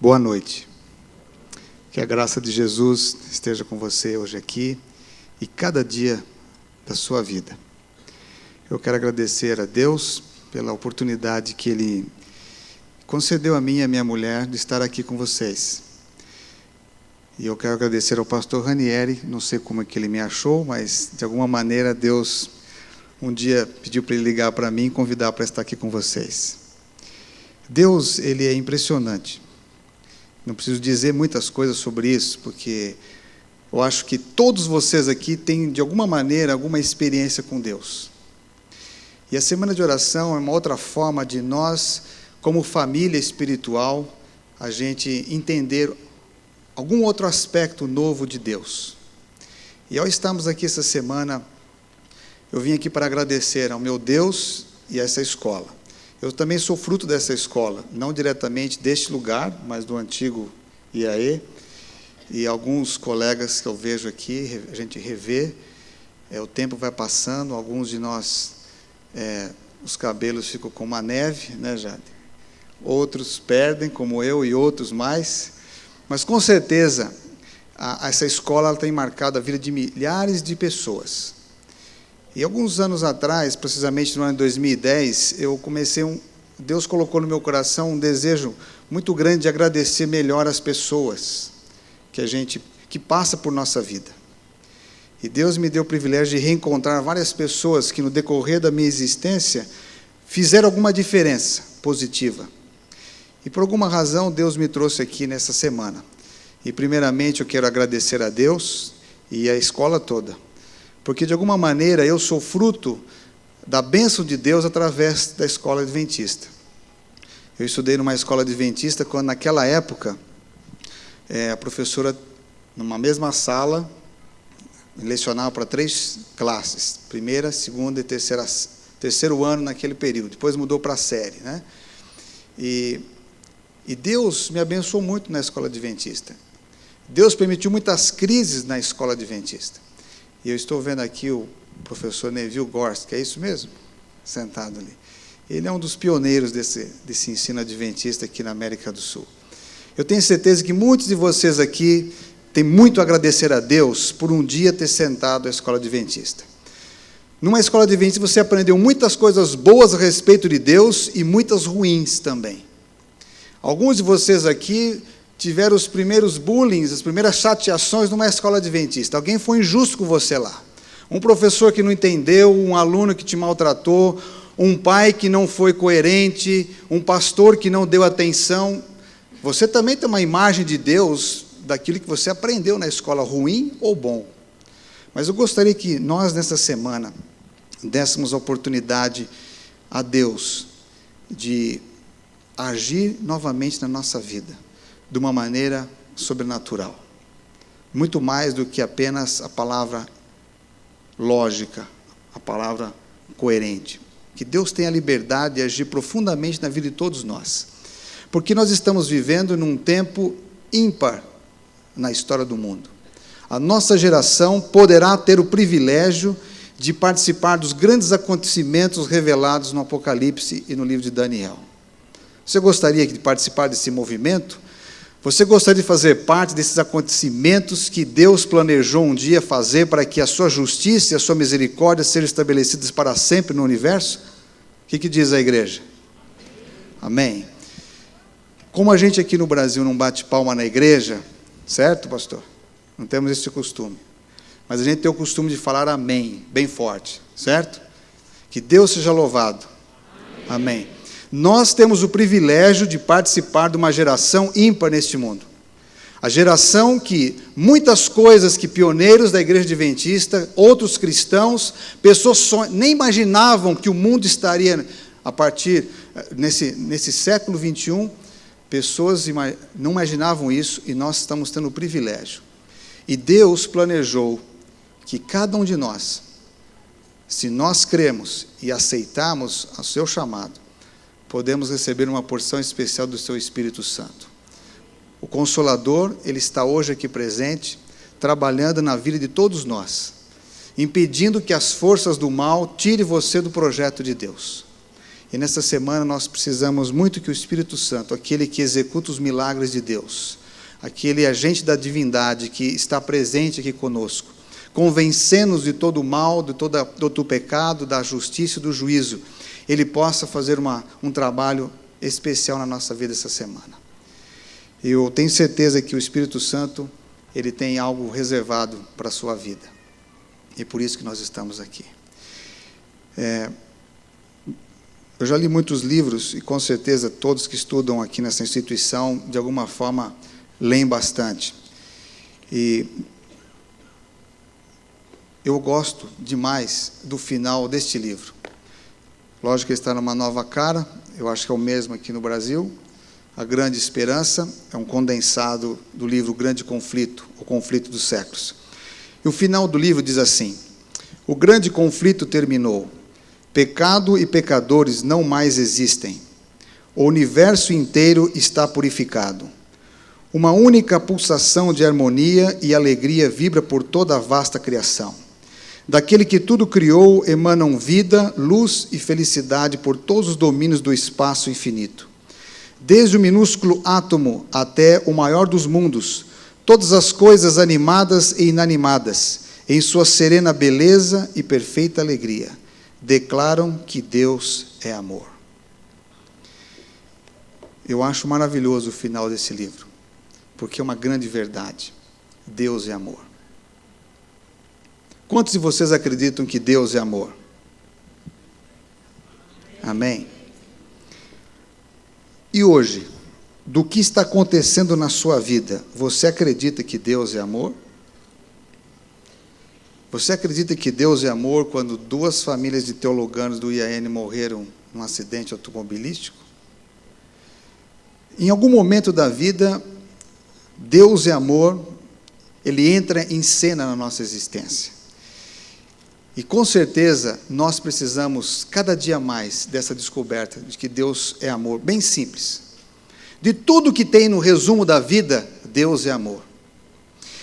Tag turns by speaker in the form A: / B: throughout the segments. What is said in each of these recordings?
A: Boa noite. Que a graça de Jesus esteja com você hoje aqui e cada dia da sua vida. Eu quero agradecer a Deus pela oportunidade que Ele concedeu a mim e a minha mulher de estar aqui com vocês. E eu quero agradecer ao pastor Ranieri, não sei como é que ele me achou, mas de alguma maneira Deus um dia pediu para ele ligar para mim e convidar para estar aqui com vocês. Deus, Ele é impressionante. Não preciso dizer muitas coisas sobre isso, porque eu acho que todos vocês aqui têm, de alguma maneira, alguma experiência com Deus. E a semana de oração é uma outra forma de nós, como família espiritual, a gente entender algum outro aspecto novo de Deus. E ao estarmos aqui essa semana, eu vim aqui para agradecer ao meu Deus e a essa escola. Eu também sou fruto dessa escola, não diretamente deste lugar, mas do antigo IAE, e alguns colegas que eu vejo aqui, a gente revê, o tempo vai passando, alguns de nós, os cabelos ficam como a neve, né, Jade? Outros perdem, como eu, e outros mais, mas com certeza, essa escola ela tem marcado a vida de milhares de pessoas. E alguns anos atrás, precisamente no ano de 2010, Deus colocou no meu coração um desejo muito grande de agradecer melhor as pessoas que passa por nossa vida. E Deus me deu o privilégio de reencontrar várias pessoas que no decorrer da minha existência fizeram alguma diferença positiva. E por alguma razão Deus me trouxe aqui nessa semana. E primeiramente eu quero agradecer a Deus e a escola toda. Porque, de alguma maneira, eu sou fruto da bênção de Deus através da escola adventista. Eu estudei numa escola adventista quando, naquela época, a professora, numa mesma sala, lecionava para 3 classes, primeira, segunda e terceiro ano naquele período, depois mudou para a série, né? E Deus me abençoou muito na escola adventista. Deus permitiu muitas crises na escola adventista. E eu estou vendo aqui o professor Neville Gorst, que é isso mesmo? Sentado ali. Ele é um dos pioneiros desse ensino adventista aqui na América do Sul. Eu tenho certeza que muitos de vocês aqui têm muito a agradecer a Deus por um dia ter sentado à escola adventista. Numa escola adventista você aprendeu muitas coisas boas a respeito de Deus e muitas ruins também. Alguns de vocês aqui tiveram os primeiros bullying, as primeiras chateações numa escola adventista. Alguém foi injusto com você lá. Um professor que não entendeu, um aluno que te maltratou, um pai que não foi coerente, um pastor que não deu atenção. Você também tem uma imagem de Deus daquilo que você aprendeu na escola, ruim ou bom. Mas eu gostaria que nós, nessa semana, dessemos a oportunidade a Deus de agir novamente na nossa vida, de uma maneira sobrenatural. Muito mais do que apenas a palavra lógica, a palavra coerente. Que Deus tenha a liberdade de agir profundamente na vida de todos nós. Porque nós estamos vivendo num tempo ímpar na história do mundo. A nossa geração poderá ter o privilégio de participar dos grandes acontecimentos revelados no Apocalipse e no livro de Daniel. Você gostaria de participar desse movimento? Você gostaria de fazer parte desses acontecimentos que Deus planejou um dia fazer para que a sua justiça e a sua misericórdia sejam estabelecidas para sempre no universo? O que diz a igreja? Amém. Como a gente aqui no Brasil não bate palma na igreja, certo, pastor? Não temos esse costume. Mas a gente tem o costume de falar amém, bem forte, certo? Que Deus seja louvado. Amém. Nós temos o privilégio de participar de uma geração ímpar neste mundo. A geração que muitas coisas que pioneiros da igreja adventista, outros cristãos, pessoas nem imaginavam que o mundo estaria a partir, nesse século 21, pessoas não imaginavam isso e nós estamos tendo o privilégio. E Deus planejou que cada um de nós, se nós cremos e aceitarmos o seu chamado, podemos receber uma porção especial do seu Espírito Santo. O Consolador, ele está hoje aqui presente, trabalhando na vida de todos nós, impedindo que as forças do mal tirem você do projeto de Deus. E nessa semana nós precisamos muito que o Espírito Santo, aquele que executa os milagres de Deus, aquele agente da divindade que está presente aqui conosco, convencendo-nos de todo o mal, de todo o pecado, da justiça e do juízo, ele possa fazer um trabalho especial na nossa vida essa semana. Eu tenho certeza que o Espírito Santo, ele tem algo reservado para a sua vida. E por isso que nós estamos aqui. Eu já li muitos livros, e com certeza todos que estudam aqui nessa instituição, de alguma forma, leem bastante. E eu gosto demais do final deste livro. Lógico que ele está numa nova cara, eu acho que é o mesmo aqui no Brasil. A Grande Esperança é um condensado do livro Grande Conflito, o Conflito dos Séculos. E o final do livro diz assim: o grande conflito terminou. Pecado e pecadores não mais existem. O universo inteiro está purificado. Uma única pulsação de harmonia e alegria vibra por toda a vasta criação. Daquele que tudo criou emanam vida, luz e felicidade por todos os domínios do espaço infinito. Desde o minúsculo átomo até o maior dos mundos, todas as coisas animadas e inanimadas, em sua serena beleza e perfeita alegria, declaram que Deus é amor. Eu acho maravilhoso o final desse livro, porque é uma grande verdade. Deus é amor. Quantos de vocês acreditam que Deus é amor? Amém? E hoje, do que está acontecendo na sua vida, você acredita que Deus é amor? Você acredita que Deus é amor quando 2 famílias de teologanos do IAN morreram num acidente automobilístico? Em algum momento da vida, Deus é amor, ele entra em cena na nossa existência. E com certeza, nós precisamos cada dia mais dessa descoberta de que Deus é amor, bem simples. De tudo que tem no resumo da vida, Deus é amor.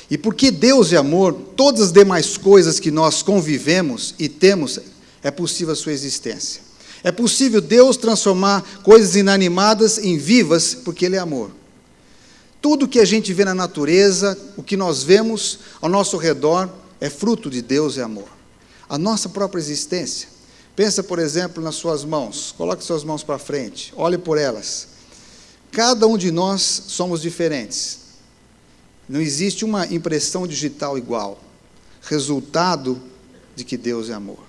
A: E porque Deus é amor, todas as demais coisas que nós convivemos e temos, é possível a sua existência. É possível Deus transformar coisas inanimadas em vivas, porque Ele é amor. Tudo que a gente vê na natureza, o que nós vemos ao nosso redor, é fruto de Deus e amor. A nossa própria existência. Pensa, por exemplo, nas suas mãos. Coloque suas mãos para frente, olhe por elas. Cada um de nós somos diferentes. Não existe uma impressão digital igual, resultado de que Deus é amor.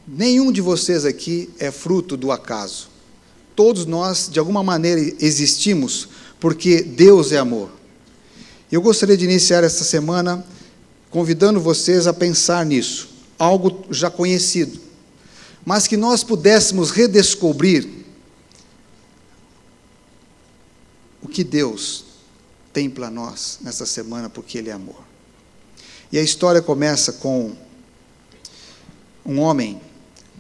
A: Nenhum de vocês aqui é fruto do acaso. Todos nós, de alguma maneira, existimos porque Deus é amor. Eu gostaria de iniciar esta semana convidando vocês a pensar nisso, algo já conhecido, mas que nós pudéssemos redescobrir o que Deus tem para nós nessa semana, porque Ele é amor. E a história começa com um homem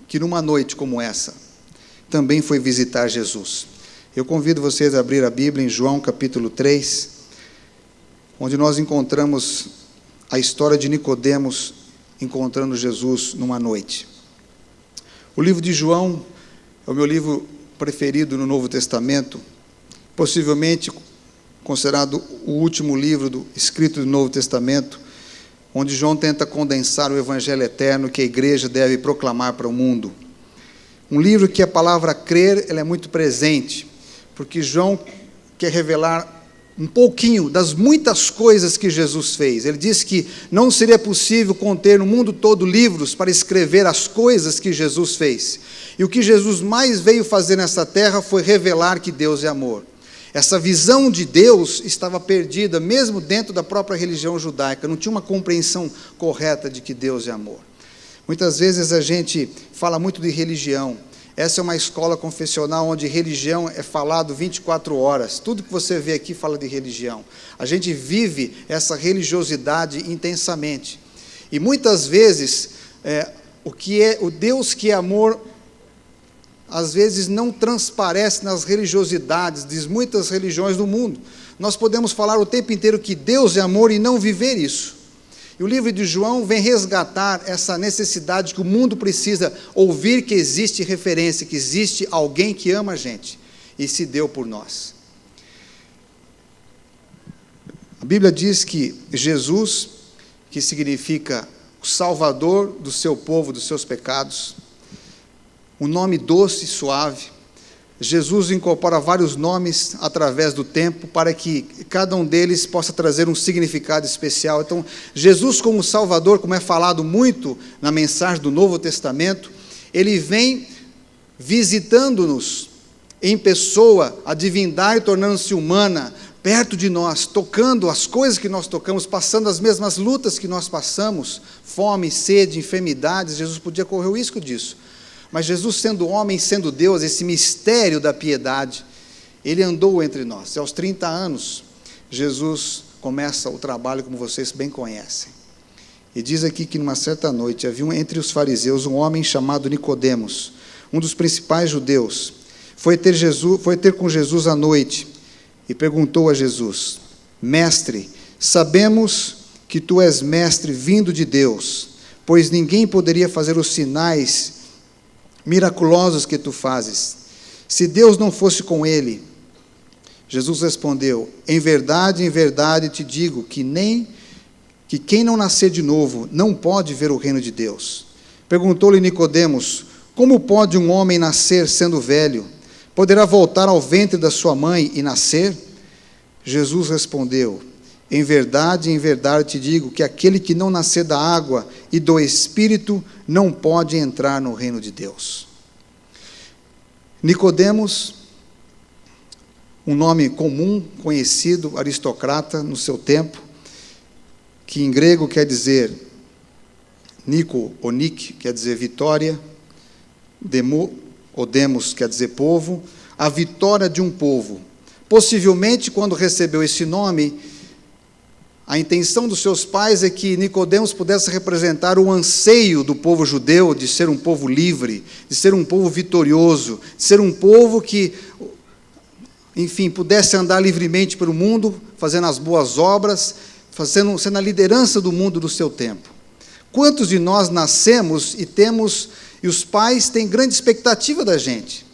A: que numa noite como essa, também foi visitar Jesus. Eu convido vocês a abrir a Bíblia em João capítulo 3, onde nós encontramos a história de Nicodemos encontrando Jesus numa noite. O livro de João é o meu livro preferido no Novo Testamento, possivelmente considerado o último livro escrito do Novo Testamento, onde João tenta condensar o Evangelho eterno que a igreja deve proclamar para o mundo. Um livro que a palavra crer ela é muito presente, porque João quer revelar um pouquinho das muitas coisas que Jesus fez. Ele disse que não seria possível conter no mundo todo livros para escrever as coisas que Jesus fez. E o que Jesus mais veio fazer nessa terra foi revelar que Deus é amor. Essa visão de Deus estava perdida, mesmo dentro da própria religião judaica. Não tinha uma compreensão correta de que Deus é amor. Muitas vezes a gente fala muito de religião. Essa é uma escola confessional onde religião é falado 24 horas. Tudo que você vê aqui fala de religião. A gente vive essa religiosidade intensamente. E muitas vezes, o Deus que é amor, às vezes não transparece nas religiosidades de muitas religiões do mundo. Nós podemos falar o tempo inteiro que Deus é amor e não viver isso. E o livro de João vem resgatar essa necessidade que o mundo precisa ouvir, que existe referência, que existe alguém que ama a gente e se deu por nós. A Bíblia diz que Jesus, que significa o Salvador do seu povo, dos seus pecados, um nome doce e suave. Jesus incorpora vários nomes através do tempo para que cada um deles possa trazer um significado especial. Então, Jesus como Salvador, como é falado muito na mensagem do Novo Testamento, ele vem visitando-nos em pessoa, a divindade tornando-se humana, perto de nós, tocando as coisas que nós tocamos, passando as mesmas lutas que nós passamos, fome, sede, enfermidades. Jesus podia correr o risco disso. Mas Jesus, sendo homem, sendo Deus, esse mistério da piedade, ele andou entre nós. E aos 30 anos, Jesus começa o trabalho, como vocês bem conhecem. E diz aqui que numa certa noite, havia entre os fariseus um homem chamado Nicodemos, um dos principais judeus. Foi ter com Jesus à noite e perguntou a Jesus: Mestre, sabemos que tu és mestre vindo de Deus, pois ninguém poderia fazer os sinais miraculosos que tu fazes, se Deus não fosse com ele. Jesus respondeu: em verdade te digo que quem não nascer de novo não pode ver o reino de Deus. Perguntou-lhe Nicodemos: como pode um homem nascer sendo velho? Poderá voltar ao ventre da sua mãe e nascer? Jesus respondeu: em verdade te digo que aquele que não nascer da água e do Espírito não pode entrar no reino de Deus. Nicodemos, um nome comum, conhecido, aristocrata no seu tempo, que em grego quer dizer Nico ou Nik, quer dizer vitória, Demo ou Demos quer dizer povo, a vitória de um povo. Possivelmente, quando recebeu esse nome, a intenção dos seus pais é que Nicodemos pudesse representar o anseio do povo judeu de ser um povo livre, de ser um povo vitorioso, de ser um povo que, enfim, pudesse andar livremente pelo mundo, fazendo as boas obras, sendo a liderança do mundo do seu tempo. Quantos de nós nascemos e os pais têm grande expectativa da gente?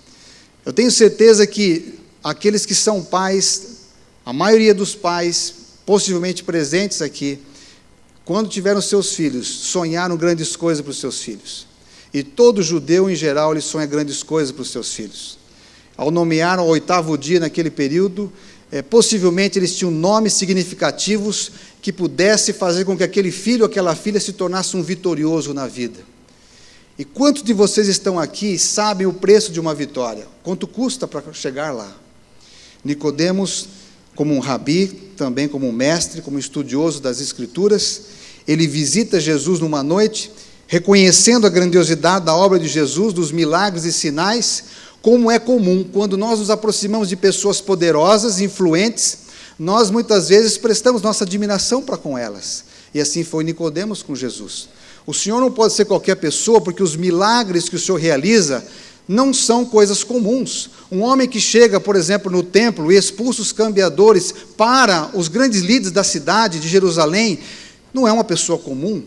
A: Eu tenho certeza que aqueles que são pais, a maioria dos pais, possivelmente presentes aqui, quando tiveram seus filhos, sonharam grandes coisas para os seus filhos. E todo judeu, em geral, ele sonha grandes coisas para os seus filhos. Ao nomear o 8º dia naquele período, possivelmente eles tinham nomes significativos que pudesse fazer com que aquele filho ou aquela filha se tornasse um vitorioso na vida. E quantos de vocês estão aqui e sabem o preço de uma vitória? Quanto custa para chegar lá? Nicodemos, como um rabi, também como um mestre, como estudioso das Escrituras, ele visita Jesus numa noite, reconhecendo a grandiosidade da obra de Jesus, dos milagres e sinais, como é comum, quando nós nos aproximamos de pessoas poderosas, influentes, nós muitas vezes prestamos nossa admiração para com elas. E assim foi Nicodemos com Jesus. O Senhor não pode ser qualquer pessoa, porque os milagres que o Senhor realiza não são coisas comuns. Um homem que chega, por exemplo, no templo e expulsa os cambiadores para os grandes líderes da cidade de Jerusalém, não é uma pessoa comum.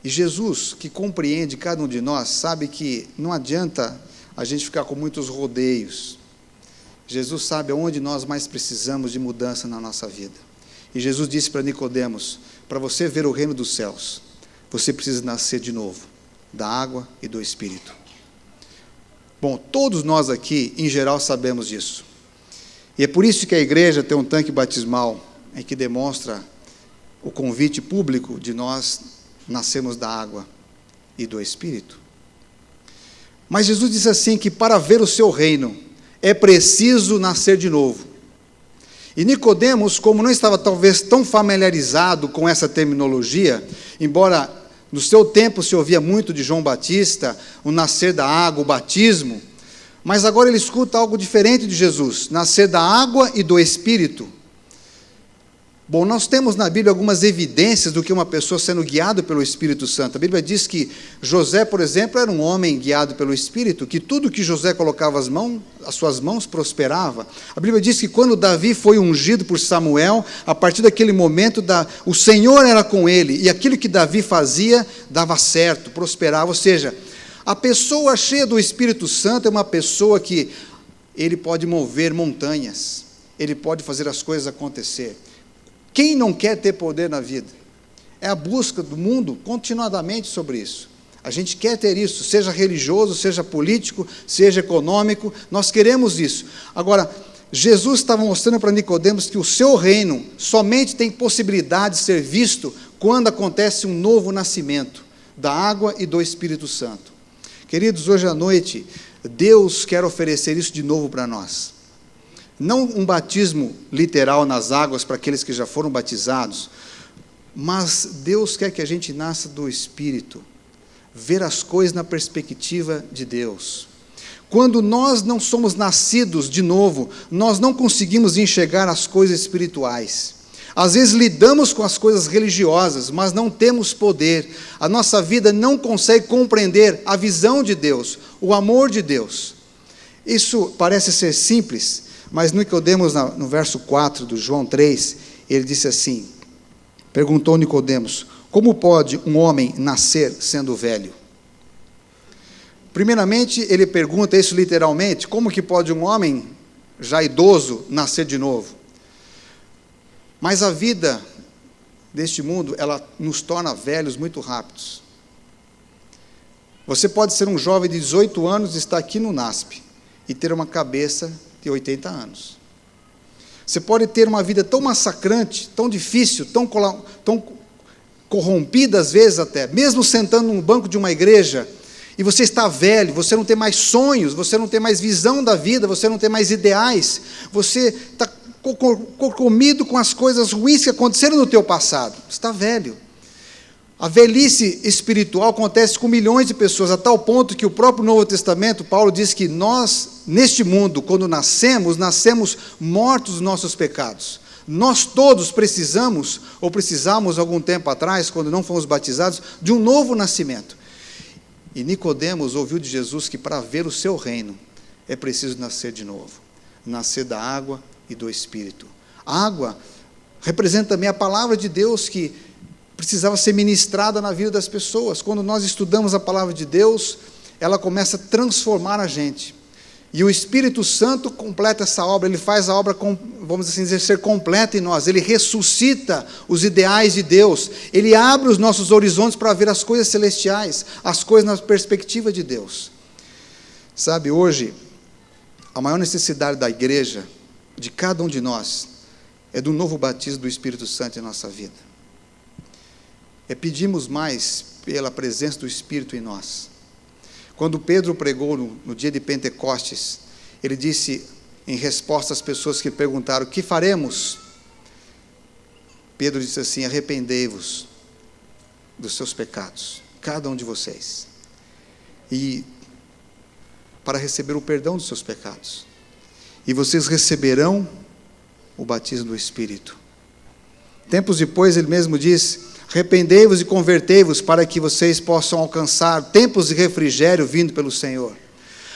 A: E Jesus, que compreende cada um de nós, sabe que não adianta a gente ficar com muitos rodeios. Jesus sabe aonde nós mais precisamos de mudança na nossa vida. E Jesus disse para Nicodemos: para você ver o reino dos céus, você precisa nascer de novo, da água e do Espírito. Bom, todos nós aqui, em geral, sabemos disso. E é por isso que a igreja tem um tanque batismal, em que demonstra o convite público de nós nascermos da água e do Espírito. Mas Jesus disse assim, que para ver o seu reino, é preciso nascer de novo. E Nicodemos, como não estava talvez tão familiarizado com essa terminologia, embora no seu tempo se ouvia muito de João Batista, o nascer da água, o batismo, mas agora ele escuta algo diferente de Jesus, nascer da água e do Espírito. Bom, nós temos na Bíblia algumas evidências do que uma pessoa sendo guiada pelo Espírito Santo. A Bíblia diz que José, por exemplo, era um homem guiado pelo Espírito, que tudo que José colocava as suas mãos prosperava. A Bíblia diz que quando Davi foi ungido por Samuel, a partir daquele momento o Senhor era com ele, e aquilo que Davi fazia dava certo, prosperava. Ou seja, a pessoa cheia do Espírito Santo é uma pessoa que ele pode mover montanhas, ele pode fazer as coisas acontecer. Quem não quer ter poder na vida? É a busca do mundo continuadamente sobre isso. A gente quer ter isso, seja religioso, seja político, seja econômico, nós queremos isso. Agora, Jesus estava mostrando para Nicodemos que o seu reino somente tem possibilidade de ser visto quando acontece um novo nascimento da água e do Espírito Santo. Queridos, hoje à noite, Deus quer oferecer isso de novo para nós. Não um batismo literal nas águas para aqueles que já foram batizados, mas Deus quer que a gente nasça do Espírito, ver as coisas na perspectiva de Deus. Quando nós não somos nascidos de novo, nós não conseguimos enxergar as coisas espirituais. Às vezes lidamos com as coisas religiosas, mas não temos poder. A nossa vida não consegue compreender a visão de Deus, o amor de Deus. Isso parece ser simples, mas Nicodemos, no verso 4 do João 3, ele disse assim, perguntou Nicodemos, como pode um homem nascer sendo velho? Primeiramente, ele pergunta isso literalmente, como que pode um homem já idoso nascer de novo? Mas a vida deste mundo, ela nos torna velhos muito rápidos. Você pode ser um jovem de 18 anos e estar aqui no NASP e ter uma cabeça de 80 anos. Você pode ter uma vida tão massacrante, tão difícil, tão corrompida às vezes até, mesmo sentando no banco de uma igreja, e você está velho, você não tem mais sonhos, você não tem mais visão da vida, você não tem mais ideais, você está comido com as coisas ruins que aconteceram no teu passado, você está velho. A velhice espiritual acontece com milhões de pessoas, a tal ponto que o próprio Novo Testamento, Paulo diz que nós, neste mundo, quando nascemos mortos dos nossos pecados. Nós todos precisamos algum tempo atrás, quando não fomos batizados, de um novo nascimento. E Nicodemos ouviu de Jesus que para ver o seu reino, é preciso nascer de novo. Nascer da água e do Espírito. A água representa também a palavra de Deus que precisava ser ministrada na vida das pessoas. Quando nós estudamos a palavra de Deus, ela começa a transformar a gente. E o Espírito Santo completa essa obra, ele faz a obra, vamos assim dizer, ser completa em nós. Ele ressuscita os ideais de Deus. Ele abre os nossos horizontes para ver as coisas celestiais, as coisas na perspectiva de Deus. Sabe, hoje, a maior necessidade da igreja, de cada um de nós, é do novo batismo do Espírito Santo em nossa vida. Pedimos mais pela presença do Espírito em nós. Quando Pedro pregou no dia de Pentecostes, ele disse, em resposta às pessoas que perguntaram, o que faremos? Pedro disse assim, arrependei-vos dos seus pecados, cada um de vocês, e para receber o perdão dos seus pecados, e vocês receberão o batismo do Espírito. Tempos depois, ele mesmo diz, arrependei-vos e convertei-vos para que vocês possam alcançar tempos de refrigério vindo pelo Senhor.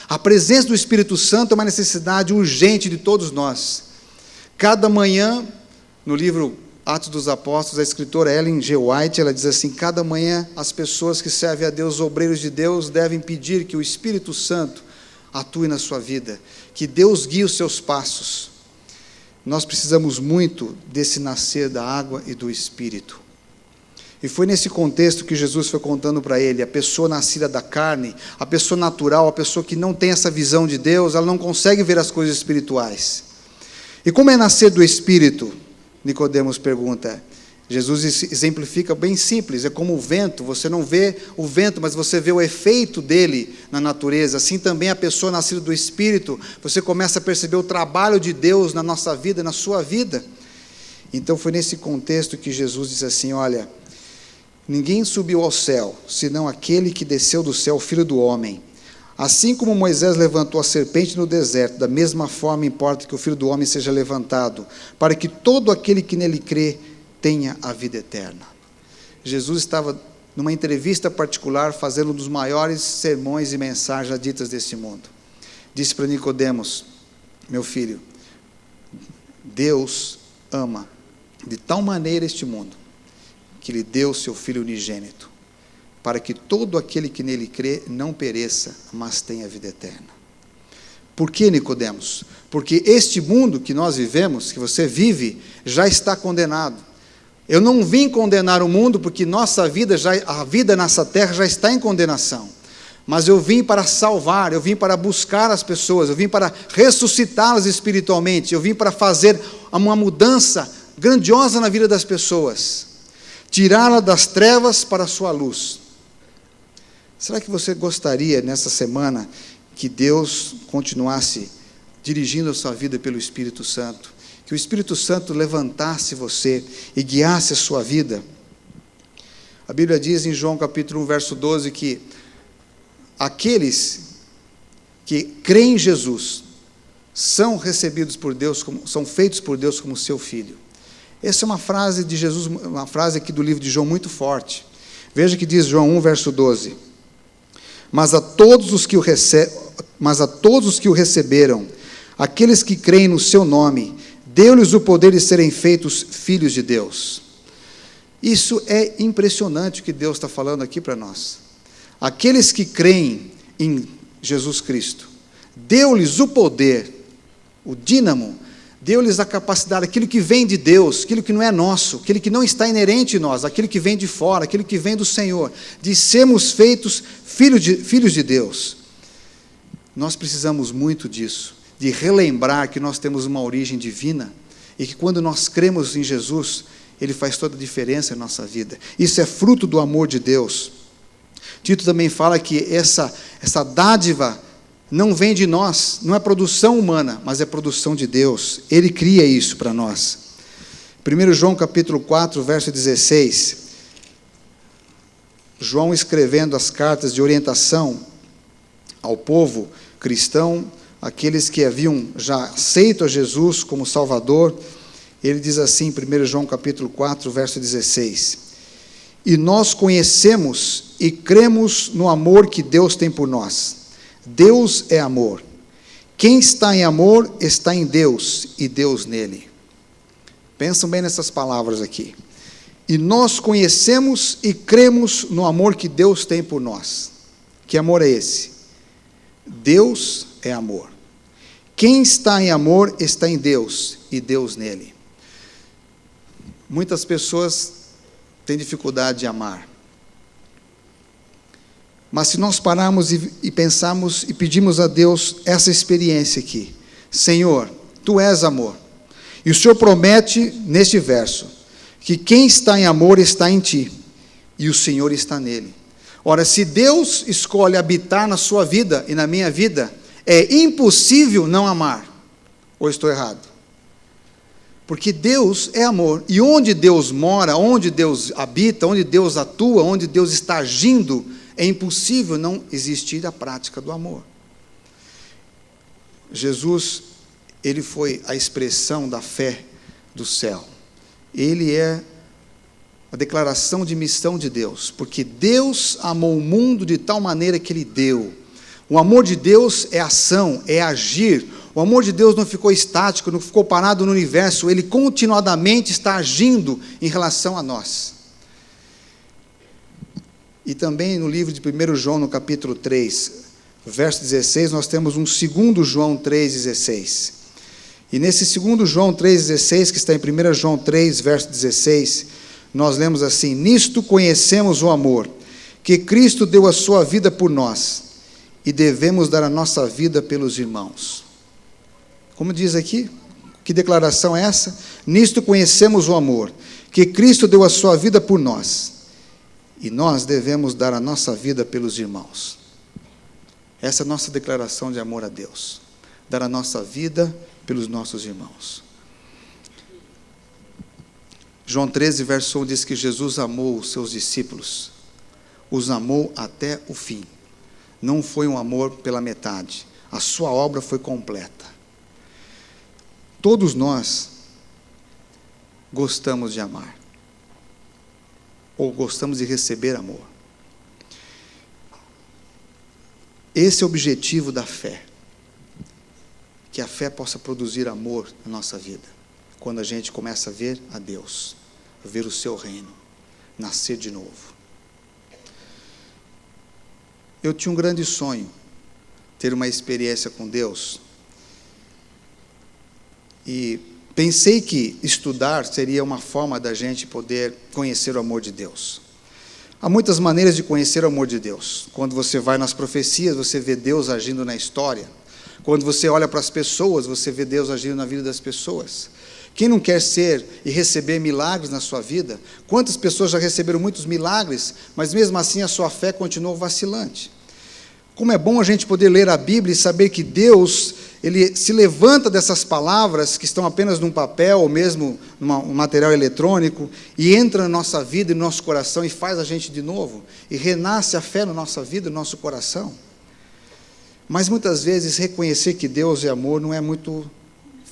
A: A presença do Espírito Santo é uma necessidade urgente de todos nós. Cada manhã, no livro Atos dos Apóstolos, a escritora Ellen G. White, ela diz assim, cada manhã as pessoas que servem a Deus, obreiros de Deus, devem pedir que o Espírito Santo atue na sua vida, que Deus guie os seus passos. Nós precisamos muito desse nascer da água e do Espírito. E foi nesse contexto que Jesus foi contando para ele, a pessoa nascida da carne, a pessoa natural, a pessoa que não tem essa visão de Deus, ela não consegue ver as coisas espirituais. E como é nascer do Espírito? Nicodemos pergunta. Jesus exemplifica bem simples, é como o vento, você não vê o vento, mas você vê o efeito dele na natureza. Assim também a pessoa nascida do Espírito, você começa a perceber o trabalho de Deus na nossa vida, na sua vida. Então foi nesse contexto que Jesus diz assim, olha, ninguém subiu ao céu, senão aquele que desceu do céu, o Filho do Homem. Assim como Moisés levantou a serpente no deserto, da mesma forma importa que o Filho do Homem seja levantado, para que todo aquele que nele crê tenha a vida eterna. Jesus estava numa entrevista particular, fazendo um dos maiores sermões e mensagens já ditas desse mundo. Disse para Nicodemos: meu filho, Deus ama de tal maneira este mundo, que lhe deu o seu Filho unigênito, para que todo aquele que nele crê não pereça, mas tenha vida eterna. Por que, Nicodemos? Porque este mundo que nós vivemos, que você vive, já está condenado. Eu não vim condenar o mundo, porque a vida nessa terra já está em condenação. Mas eu vim para salvar, eu vim para buscar as pessoas, eu vim para ressuscitá-las espiritualmente, eu vim para fazer uma mudança grandiosa na vida das pessoas, tirá-la das trevas para a sua luz. Será que você gostaria, nessa semana, que Deus continuasse dirigindo a sua vida pelo Espírito Santo? Que o Espírito Santo levantasse você e guiasse a sua vida? A Bíblia diz em João capítulo 1, verso 12, que aqueles que creem em Jesus são recebidos por Deus, são feitos por Deus como seu filho. Essa é uma frase de Jesus, uma frase aqui do livro de João muito forte. Veja que diz João 1, verso 12. Mas a todos os que o receberam, aqueles que creem no seu nome, deu-lhes o poder de serem feitos filhos de Deus. Isso é impressionante o que Deus está falando aqui para nós. Aqueles que creem em Jesus Cristo, deu-lhes o poder, o dínamo, deu-lhes a capacidade, aquilo que vem de Deus, aquilo que não é nosso, aquilo que não está inerente em nós, aquilo que vem de fora, aquilo que vem do Senhor, de sermos feitos filhos de Deus. Nós precisamos muito disso, de relembrar que nós temos uma origem divina, e que quando nós cremos em Jesus, Ele faz toda a diferença em nossa vida. Isso é fruto do amor de Deus. Tito também fala que essa dádiva não vem de nós, não é produção humana, mas é produção de Deus. Ele cria isso para nós. 1 João capítulo 4, verso 16. João escrevendo as cartas de orientação ao povo cristão, aqueles que haviam já aceito a Jesus como Salvador, ele diz assim, 1 João capítulo 4, verso 16: e nós conhecemos e cremos no amor que Deus tem por nós. Deus é amor. Quem está em amor está em Deus e Deus nele. Pensam bem nessas palavras aqui. E nós conhecemos e cremos no amor que Deus tem por nós. Que amor é esse? Deus é amor. Quem está em amor está em Deus e Deus nele. Muitas pessoas têm dificuldade de amar. Mas se nós pararmos e pensarmos e pedimos a Deus essa experiência aqui: Senhor, Tu és amor. E o Senhor promete neste verso que quem está em amor está em Ti e o Senhor está nele. Ora, se Deus escolhe habitar na sua vida e na minha vida, é impossível não amar. Ou estou errado? Porque Deus é amor. E onde Deus mora, onde Deus habita, onde Deus atua, onde Deus está agindo, é impossível não existir a prática do amor. Jesus, Ele foi a expressão da fé do céu. Ele é a declaração de missão de Deus, porque Deus amou o mundo de tal maneira que Ele deu. O amor de Deus é ação, é agir. O amor de Deus não ficou estático, não ficou parado no universo, Ele continuadamente está agindo em relação a nós. E também no livro de 1 João, no capítulo 3, verso 16, nós temos um 2 João 3,16. E nesse 2 João 3,16, que está em 1 João 3, verso 16, nós lemos assim: nisto conhecemos o amor, que Cristo deu a sua vida por nós, e devemos dar a nossa vida pelos irmãos. Como diz aqui? Que declaração é essa? Nisto conhecemos o amor, que Cristo deu a sua vida por nós, e nós devemos dar a nossa vida pelos irmãos. Essa é a nossa declaração de amor a Deus. Dar a nossa vida pelos nossos irmãos. João 13, verso 1 diz que Jesus amou os seus discípulos. Os amou até o fim. não foi um amor pela metade. A sua obra foi completa. Todos nós gostamos de amar, ou gostamos de receber amor. Esse é o objetivo da fé, que a fé possa produzir amor na nossa vida, quando a gente começa a ver a Deus, a ver o seu reino, nascer de novo. Eu tinha um grande sonho, ter uma experiência com Deus, e pensei que estudar seria uma forma da gente poder conhecer o amor de Deus. Há muitas maneiras de conhecer o amor de Deus. Quando você vai nas profecias, você vê Deus agindo na história. Quando você olha para as pessoas, você vê Deus agindo na vida das pessoas. Quem não quer ser e receber milagres na sua vida? Quantas pessoas já receberam muitos milagres, mas mesmo assim a sua fé continuou vacilante? Como é bom a gente poder ler a Bíblia e saber que Deus, Ele se levanta dessas palavras que estão apenas num papel ou mesmo num material eletrônico e entra na nossa vida e no nosso coração e faz a gente de novo. E renasce a fé na nossa vida, no nosso coração. Mas muitas vezes reconhecer que Deus é amor não é muito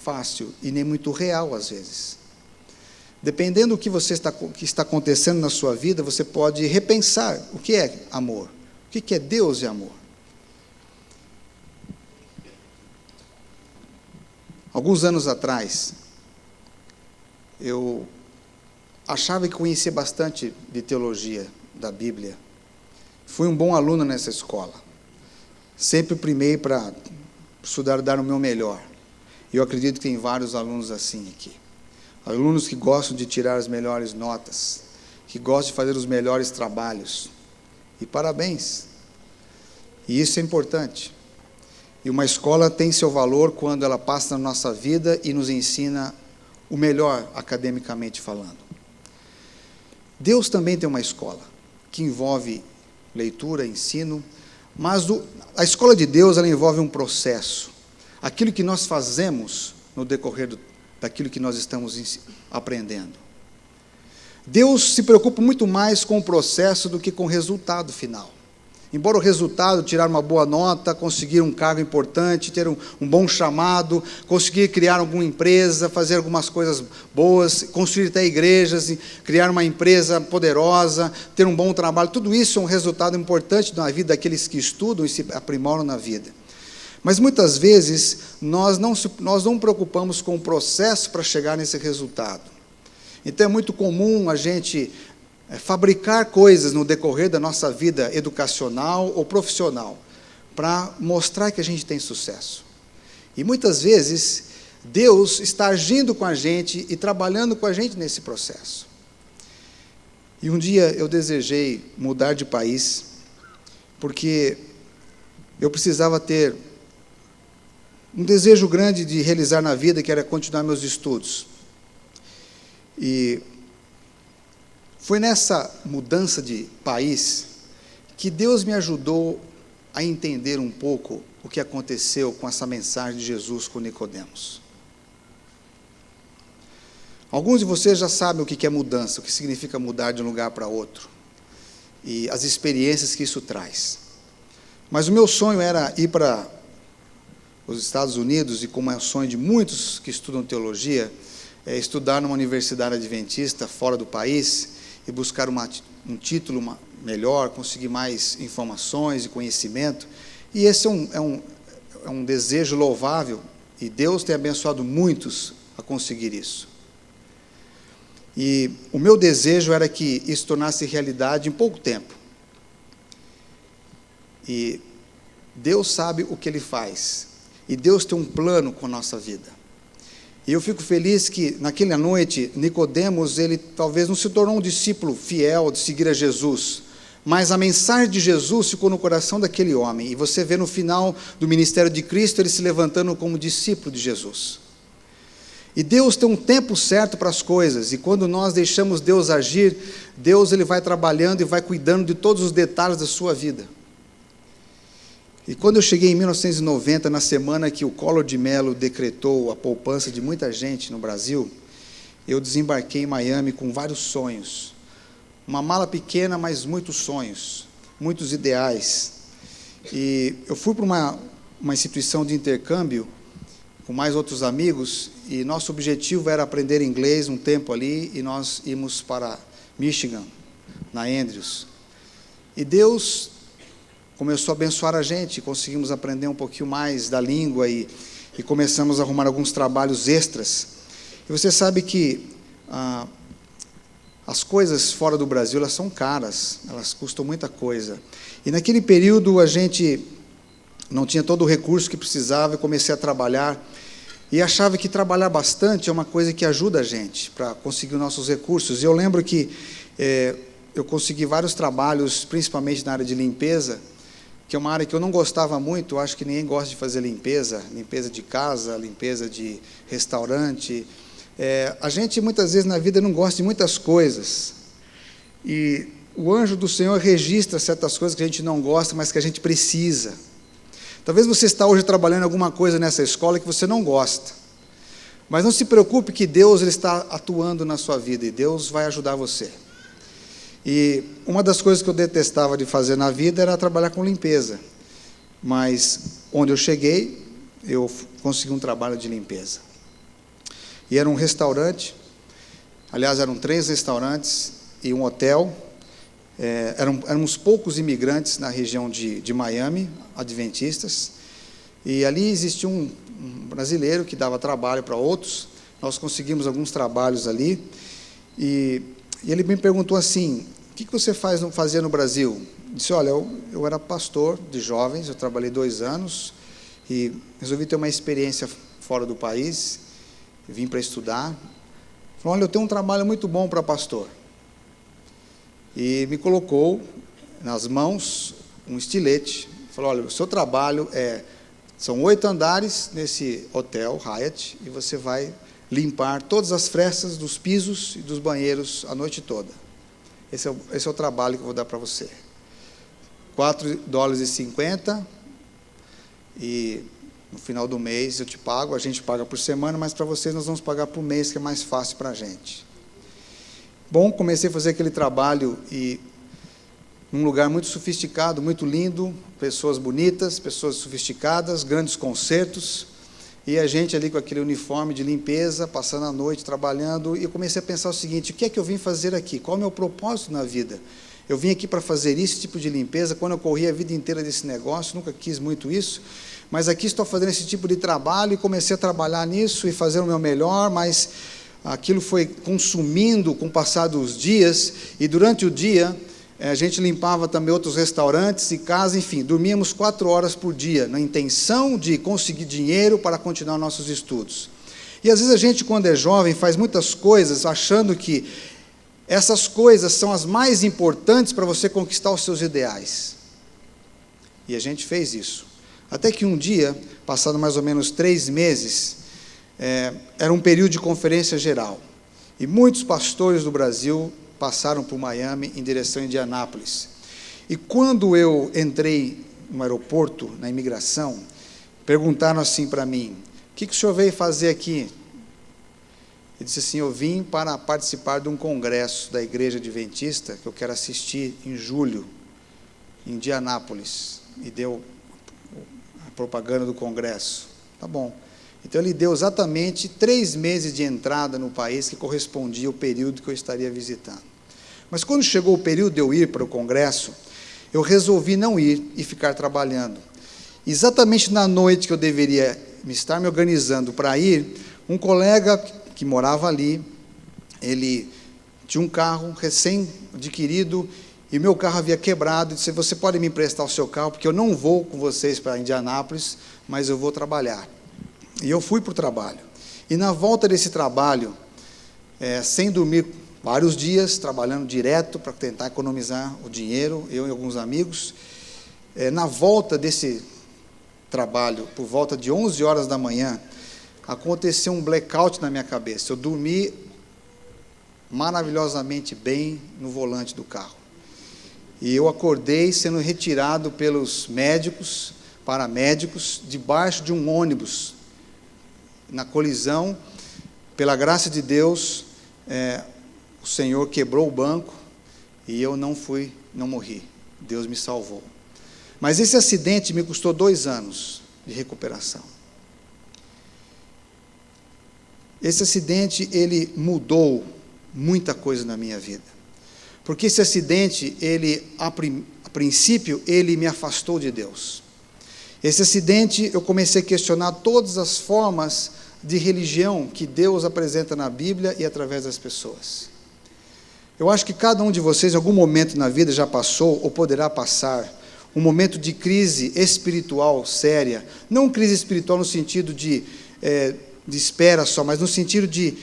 A: fácil e nem muito real às vezes. Dependendo do que está acontecendo na sua vida, você pode repensar o que é amor. O que é Deus e amor? Alguns anos atrás, eu achava que conhecia bastante de teologia da Bíblia. Fui um bom aluno nessa escola. Sempre primei para estudar, dar o meu melhor. E eu acredito que tem vários alunos assim aqui. Alunos que gostam de tirar as melhores notas, que gostam de fazer os melhores trabalhos. E parabéns. E isso é importante. E uma escola tem seu valor quando ela passa na nossa vida e nos ensina o melhor academicamente falando. Deus também tem uma escola que envolve leitura, ensino, mas a escola de Deus ela envolve um processo. Aquilo que nós fazemos no decorrer daquilo que nós estamos aprendendo. Deus se preocupa muito mais com o processo do que com o resultado final. Embora o resultado, tirar uma boa nota, conseguir um cargo importante, ter um bom chamado, conseguir criar alguma empresa, fazer algumas coisas boas, construir até igrejas, criar uma empresa poderosa, ter um bom trabalho, tudo isso é um resultado importante na vida daqueles que estudam e se aprimoram na vida. Mas muitas vezes nós não preocupamos com o processo para chegar nesse resultado. Então é muito comum a gente fabricar coisas no decorrer da nossa vida educacional ou profissional, para mostrar que a gente tem sucesso. E muitas vezes, Deus está agindo com a gente e trabalhando com a gente nesse processo. E um dia eu desejei mudar de país, porque eu precisava ter um desejo grande de realizar na vida, que era continuar meus estudos. E foi nessa mudança de país que Deus me ajudou a entender um pouco o que aconteceu com essa mensagem de Jesus com Nicodemos. Alguns de vocês já sabem o que é mudança, o que significa mudar de um lugar para outro, e as experiências que isso traz. Mas o meu sonho era ir para os Estados Unidos, e como é o sonho de muitos que estudam teologia, é estudar numa universidade adventista fora do país, e buscar um título melhor, conseguir mais informações e conhecimento. E esse é um desejo louvável, e Deus tem abençoado muitos a conseguir isso. E o meu desejo era que isso tornasse realidade em pouco tempo. E Deus sabe o que Ele faz, e Deus tem um plano com a nossa vida. E eu fico feliz que, naquela noite, Nicodemos, ele talvez não se tornou um discípulo fiel de seguir a Jesus, mas a mensagem de Jesus ficou no coração daquele homem, e você vê no final do ministério de Cristo, ele se levantando como discípulo de Jesus. E Deus tem um tempo certo para as coisas, e quando nós deixamos Deus agir, Deus ele vai trabalhando e vai cuidando de todos os detalhes da sua vida. E quando eu cheguei em 1990, na semana que o Collor de Mello decretou a poupança de muita gente no Brasil, eu desembarquei em Miami com vários sonhos. Uma mala pequena, mas muitos sonhos, muitos ideais. E eu fui para uma instituição de intercâmbio com mais outros amigos, e nosso objetivo era aprender inglês um tempo ali, e nós íamos para Michigan, na Andrews. E Deus começou a abençoar a gente, conseguimos aprender um pouquinho mais da língua e começamos a arrumar alguns trabalhos extras. E você sabe que as coisas fora do Brasil, elas são caras, elas custam muita coisa. E naquele período a gente não tinha todo o recurso que precisava, e comecei a trabalhar, e achava que trabalhar bastante é uma coisa que ajuda a gente para conseguir os nossos recursos. E eu lembro que eu consegui vários trabalhos, principalmente na área de limpeza, que é uma área que eu não gostava muito. Eu acho que ninguém gosta de fazer limpeza de casa, limpeza de restaurante. A gente, muitas vezes, na vida não gosta de muitas coisas, e o anjo do Senhor registra certas coisas que a gente não gosta, mas que a gente precisa. Talvez você está hoje trabalhando em alguma coisa nessa escola que você não gosta, mas não se preocupe, que Deus ele está atuando na sua vida, e Deus vai ajudar você. E uma das coisas que eu detestava de fazer na vida era trabalhar com limpeza, mas onde eu cheguei, eu consegui um trabalho de limpeza. E era um restaurante, aliás, eram 3 restaurantes e um hotel. Éramos poucos imigrantes na região de Miami, adventistas, e ali existia um brasileiro que dava trabalho para outros. Nós conseguimos alguns trabalhos ali, e ele me perguntou assim: o que você fazia no Brasil? Eu disse: olha, eu era pastor de jovens, eu trabalhei 2 anos, e resolvi ter uma experiência fora do país, vim para estudar. Ele falou: olha, eu tenho um trabalho muito bom para pastor. E me colocou nas mãos um estilete. Falou: olha, o seu trabalho são 8 andares nesse hotel Hyatt, e você vai limpar todas as frestas dos pisos e dos banheiros a noite toda. Esse é o trabalho que eu vou dar para você. $4,50, e no final do mês eu te pago. A gente paga por semana, mas para vocês nós vamos pagar por mês, que é mais fácil para a gente. Bom, comecei a fazer aquele trabalho, e num lugar muito sofisticado, muito lindo, pessoas bonitas, pessoas sofisticadas, grandes concertos, e a gente ali com aquele uniforme de limpeza, passando a noite trabalhando. E eu comecei a pensar o seguinte: o que é que eu vim fazer aqui? Qual é o meu propósito na vida? Eu vim aqui para fazer esse tipo de limpeza. Quando eu corri a vida inteira desse negócio, nunca quis muito isso, mas aqui estou fazendo esse tipo de trabalho, e comecei a trabalhar nisso e fazer o meu melhor, mas aquilo foi consumindo com o passar dos dias, e durante o dia a gente limpava também outros restaurantes e casas, enfim, dormíamos 4 horas por dia, na intenção de conseguir dinheiro para continuar nossos estudos. E às vezes a gente, quando é jovem, faz muitas coisas achando que essas coisas são as mais importantes para você conquistar os seus ideais. E a gente fez isso. Até que um dia, passado mais ou menos 3 meses, era um período de conferência geral, e muitos pastores do Brasil passaram por Miami em direção a Indianápolis. E quando eu entrei no aeroporto, na imigração, perguntaram assim para mim: o que o senhor veio fazer aqui? Eu disse assim: eu vim para participar de um congresso da Igreja Adventista, que eu quero assistir em julho, em Indianápolis. E deu a propaganda do congresso. Tá bom. Então ele deu exatamente 3 meses de entrada no país, que correspondia ao período que eu estaria visitando. Mas quando chegou o período de eu ir para o congresso, eu resolvi não ir e ficar trabalhando. Exatamente na noite que eu deveria estar me organizando para ir, um colega que morava ali, ele tinha um carro recém-adquirido, e meu carro havia quebrado. E disse: você pode me emprestar o seu carro, porque eu não vou com vocês para Indianápolis, mas eu vou trabalhar. E eu fui para o trabalho. E na volta desse trabalho, sem dormir vários dias, trabalhando direto para tentar economizar o dinheiro, eu e alguns amigos, na volta desse trabalho, por volta de 11 horas da manhã, aconteceu um blackout na minha cabeça. Eu dormi maravilhosamente bem no volante do carro. E eu acordei sendo retirado pelos médicos, paramédicos, debaixo de um ônibus. Na colisão, pela graça de Deus, o Senhor quebrou o banco, e eu não morri. Deus me salvou. Mas esse acidente me custou 2 anos de recuperação. Esse acidente, ele mudou muita coisa na minha vida. Porque esse acidente, a princípio, ele me afastou de Deus. Esse acidente, eu comecei a questionar todas as formas de religião que Deus apresenta na Bíblia e através das pessoas. Eu acho que cada um de vocês, em algum momento na vida, já passou ou poderá passar um momento de crise espiritual séria. Não crise espiritual no sentido de espera só, mas no sentido de: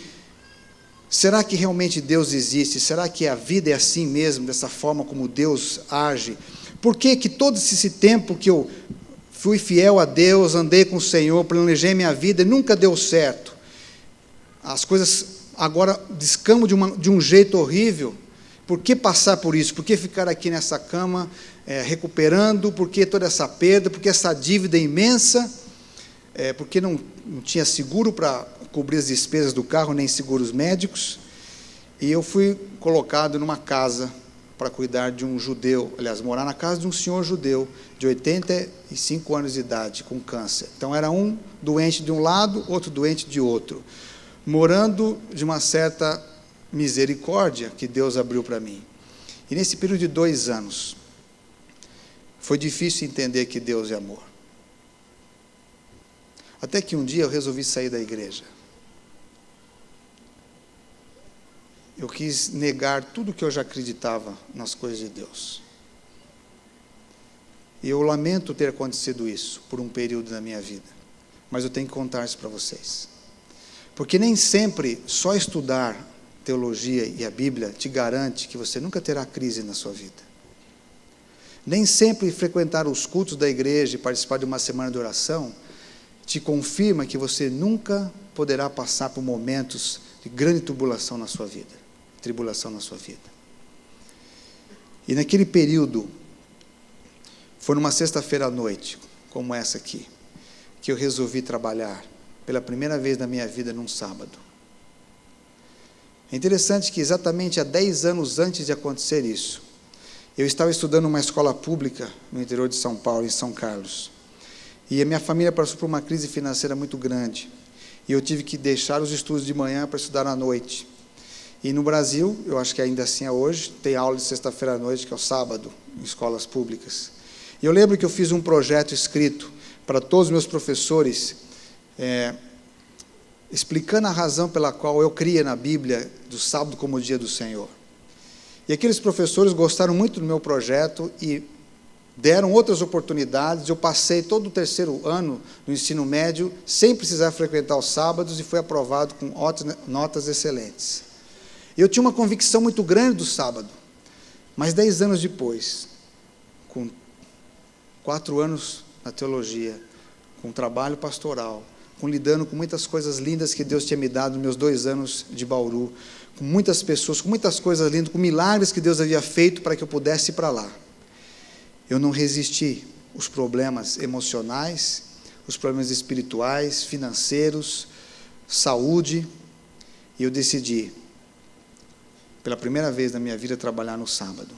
A: será que realmente Deus existe? Será que a vida é assim mesmo, dessa forma como Deus age? Por que todo esse tempo que eu fui fiel a Deus, andei com o Senhor, planejei minha vida, e nunca deu certo? As coisas agora descamam de um jeito horrível. Por que passar por isso? Por que ficar aqui nessa cama, recuperando? Por que toda essa perda? Por que essa dívida imensa? Porque não tinha seguro para cobrir as despesas do carro, nem seguros médicos. E eu fui colocado numa casa para cuidar de um judeu, aliás, morar na casa de um senhor judeu, de 85 anos de idade, com câncer. Então, era um doente de um lado, outro doente de outro, morando de uma certa misericórdia que Deus abriu para mim. E nesse período de 2 anos, foi difícil entender que Deus é amor. Até que um dia eu resolvi sair da igreja. Eu quis negar tudo que eu já acreditava nas coisas de Deus. E eu lamento ter acontecido isso por um período da minha vida. Mas eu tenho que contar isso para vocês. Porque nem sempre só estudar teologia e a Bíblia te garante que você nunca terá crise na sua vida. Nem sempre frequentar os cultos da igreja e participar de uma semana de oração te confirma que você nunca poderá passar por momentos de grande tribulação na sua vida. E naquele período, foi numa sexta-feira à noite, como essa aqui, que eu resolvi trabalhar pela primeira vez na minha vida num sábado. É interessante que exatamente há 10 anos antes de acontecer isso, eu estava estudando numa escola pública no interior de São Paulo, em São Carlos. E a minha família passou por uma crise financeira muito grande. E eu tive que deixar os estudos de manhã para estudar à noite. E no Brasil, eu acho que ainda assim é hoje, tem aula de sexta-feira à noite, que é o sábado, em escolas públicas. E eu lembro que eu fiz um projeto escrito para todos os meus professores, explicando a razão pela qual eu cria na Bíblia do sábado como o dia do Senhor. E aqueles professores gostaram muito do meu projeto e deram outras oportunidades. Eu passei todo o 3º ano do ensino médio sem precisar frequentar os sábados e fui aprovado com notas excelentes. Eu tinha uma convicção muito grande do sábado, mas 10 anos depois, com 4 anos na teologia, com trabalho pastoral, lidando com muitas coisas lindas que Deus tinha me dado nos meus 2 anos de Bauru, com muitas pessoas, com muitas coisas lindas, com milagres que Deus havia feito para que eu pudesse ir para lá. Eu não resisti os problemas emocionais, os problemas espirituais, financeiros, saúde, e eu decidi, pela primeira vez na minha vida, trabalhar no sábado.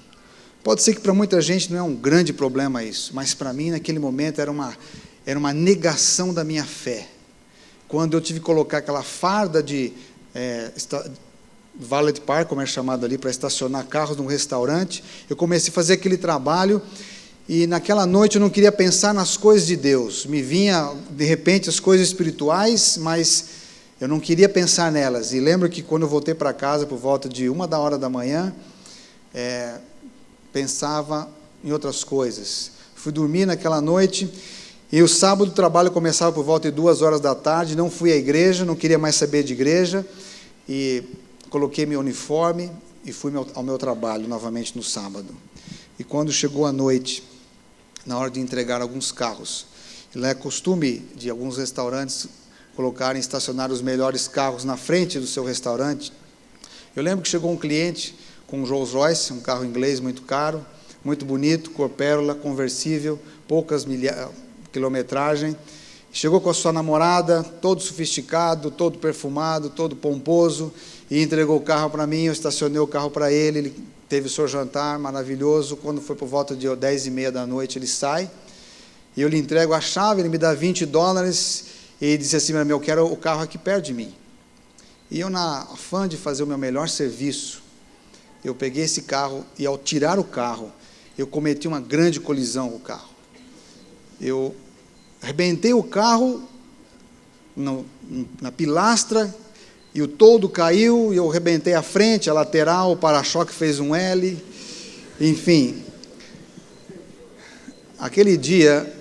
A: Pode ser que para muita gente não é um grande problema isso, mas para mim, naquele momento, era uma negação da minha fé. Quando eu tive que colocar aquela farda de valet park, como é chamado ali, para estacionar carros num restaurante, eu comecei a fazer aquele trabalho. E naquela noite eu não queria pensar nas coisas de Deus. Me vinha, de repente, as coisas espirituais, mas eu não queria pensar nelas. E lembro que quando eu voltei para casa, por volta de 1h da manhã, pensava em outras coisas. Fui dormir naquela noite, e o sábado o trabalho começava por volta de 2h da tarde, não fui à igreja, não queria mais saber de igreja, e coloquei meu uniforme e fui ao meu trabalho novamente no sábado. E quando chegou a noite, na hora de entregar alguns carros, lá é costume de alguns restaurantes estacionar os melhores carros na frente do seu restaurante. Eu lembro que chegou um cliente com um Rolls Royce, um carro inglês muito caro, muito bonito, cor pérola, conversível, poucas quilometragem, Chegou com a sua namorada, todo sofisticado, todo perfumado, todo pomposo, e entregou o carro para mim, eu estacionei o carro para ele, ele teve o seu jantar maravilhoso. Quando foi por volta de 10h30 da noite, ele sai, e eu lhe entrego a chave, ele me dá $20, e ele disse assim: eu quero o carro aqui perto de mim. E eu, na afã de fazer o meu melhor serviço, eu peguei esse carro, e ao tirar o carro, eu cometi uma grande colisão com o carro. Eu arrebentei o carro na pilastra, e o toldo caiu, e eu arrebentei a frente, a lateral, o para-choque fez um L, enfim. Aquele dia,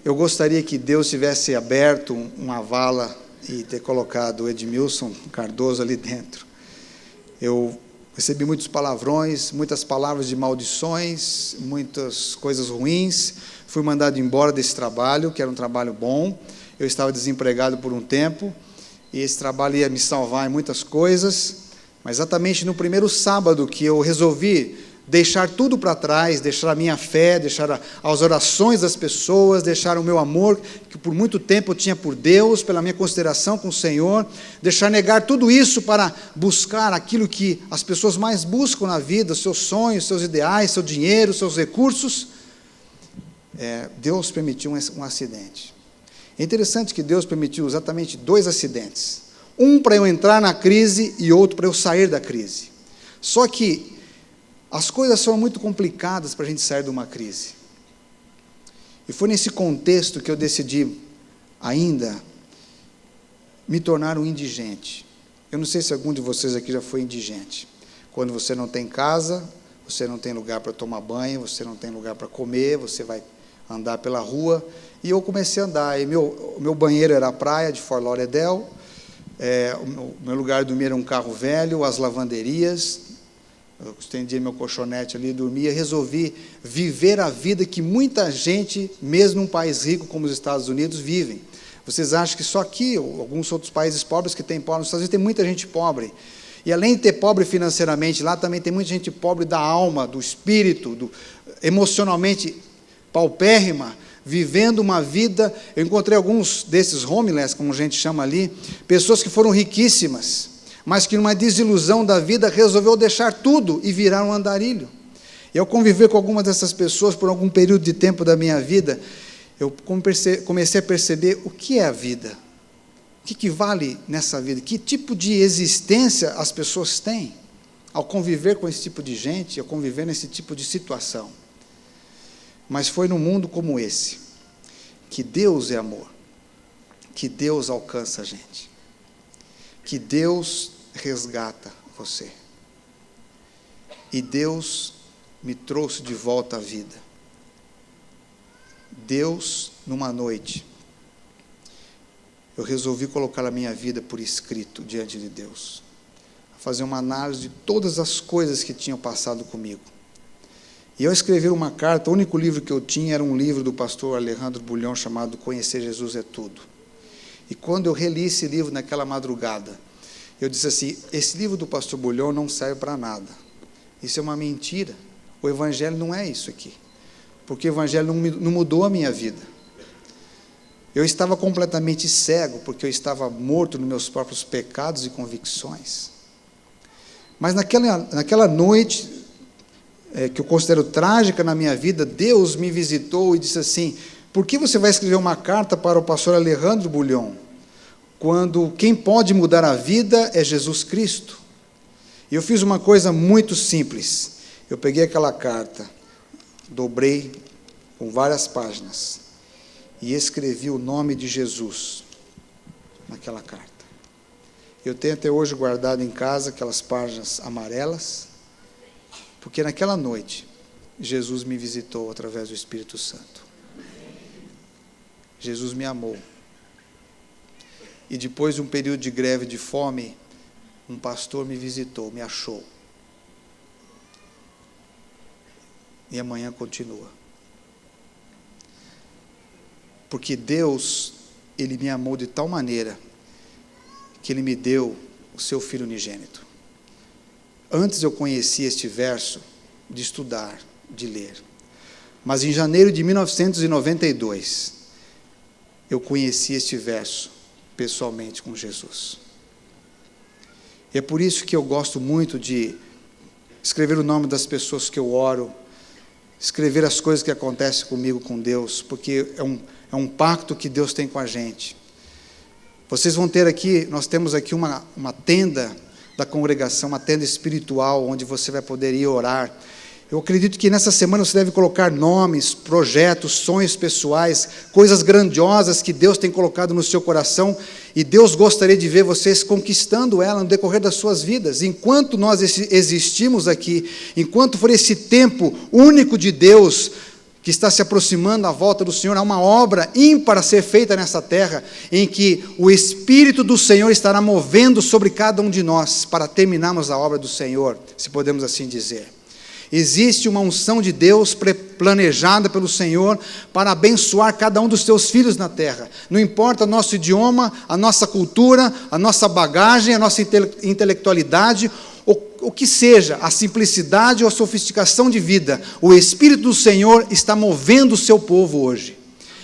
A: eu gostaria que Deus tivesse aberto uma vala e ter colocado o Edmilson Cardoso ali dentro. Eu recebi muitos palavrões, muitas palavras de maldições, muitas coisas ruins. Fui mandado embora desse trabalho, que era um trabalho bom. Eu estava desempregado por um tempo, e esse trabalho ia me salvar em muitas coisas. Mas exatamente no primeiro sábado que eu resolvi deixar tudo para trás, deixar a minha fé, deixar as orações das pessoas, deixar o meu amor, que por muito tempo eu tinha por Deus, pela minha consideração com o Senhor, deixar negar tudo isso para buscar aquilo que as pessoas mais buscam na vida, seus sonhos, seus ideais, seu dinheiro, seus recursos. Deus permitiu um acidente. É interessante que Deus permitiu exatamente 2 acidentes. Um para eu entrar na crise e outro para eu sair da crise. Só que as coisas são muito complicadas para a gente sair de uma crise. E foi nesse contexto que eu decidi ainda me tornar um indigente. Eu não sei se algum de vocês aqui já foi indigente. Quando você não tem casa, você não tem lugar para tomar banho, você não tem lugar para comer, você vai andar pela rua. E eu comecei a andar. E o meu banheiro era a praia de Fort Lauderdale. O meu lugar de dormir era um carro velho, as lavanderias. Eu estendia meu colchonete ali, dormia. Resolvi viver a vida que muita gente, mesmo num país rico como os Estados Unidos, vivem. Vocês acham que só aqui, ou alguns outros países pobres que tem pobre, nos Estados Unidos tem muita gente pobre. E além de ter pobre financeiramente, lá também tem muita gente pobre da alma, do espírito, emocionalmente paupérrima, vivendo uma vida. Eu encontrei alguns desses homeless, como a gente chama ali, pessoas que foram riquíssimas, mas que numa desilusão da vida resolveu deixar tudo e virar um andarilho. E ao conviver com algumas dessas pessoas por algum período de tempo da minha vida, eu comecei a perceber o que é a vida, o que vale nessa vida, que tipo de existência as pessoas têm ao conviver com esse tipo de gente, ao conviver nesse tipo de situação. Mas foi num mundo como esse que Deus é amor, que Deus alcança a gente, que Deus resgata você. E Deus me trouxe de volta à vida. Deus, numa noite, eu resolvi colocar a minha vida por escrito diante de Deus, fazer uma análise de todas as coisas que tinham passado comigo. E eu escrevi uma carta. O único livro que eu tinha era um livro do pastor Alejandro Bulhão chamado Conhecer Jesus é Tudo. E quando eu reli esse livro naquela madrugada, eu disse assim: esse livro do pastor Bulhão não serve para nada. Isso é uma mentira. O evangelho não é isso aqui. Porque o evangelho não mudou a minha vida. Eu estava completamente cego, porque eu estava morto nos meus próprios pecados e convicções. Mas naquela noite, que eu considero trágica na minha vida, Deus me visitou e disse assim: por que você vai escrever uma carta para o pastor Alejandro Bulhão, quando quem pode mudar a vida é Jesus Cristo? E eu fiz uma coisa muito simples. Eu peguei aquela carta, dobrei com várias páginas e escrevi o nome de Jesus naquela carta. Eu tenho até hoje guardado em casa aquelas páginas amarelas, porque naquela noite Jesus me visitou através do Espírito Santo. Jesus me amou. E depois de um período de greve de fome, um pastor me visitou, me achou. E amanhã continua. Porque Deus, Ele me amou de tal maneira que Ele me deu o seu Filho unigênito. Antes eu conhecia este verso de estudar, de ler. Mas em janeiro de 1992, eu conheci este verso pessoalmente com Jesus. E é por isso que eu gosto muito de escrever o nome das pessoas que eu oro, escrever as coisas que acontecem comigo com Deus, porque é um pacto que Deus tem com a gente. Vocês vão ter aqui, nós temos aqui uma tenda da congregação, uma tenda espiritual, onde você vai poder ir orar. Eu acredito que nessa semana você deve colocar nomes, projetos, sonhos pessoais, coisas grandiosas que Deus tem colocado no seu coração, e Deus gostaria de ver vocês conquistando ela no decorrer das suas vidas. Enquanto nós existimos aqui, enquanto for esse tempo único de Deus, que está se aproximando à volta do Senhor, há uma obra ímpar a ser feita nessa terra, em que o Espírito do Senhor estará movendo sobre cada um de nós, para terminarmos a obra do Senhor, se podemos assim dizer. Existe uma unção de Deus planejada pelo Senhor para abençoar cada um dos seus filhos na terra. Não importa o nosso idioma, a nossa cultura, a nossa bagagem, a nossa intelectualidade, o que seja, a simplicidade ou a sofisticação de vida, o Espírito do Senhor está movendo o seu povo hoje.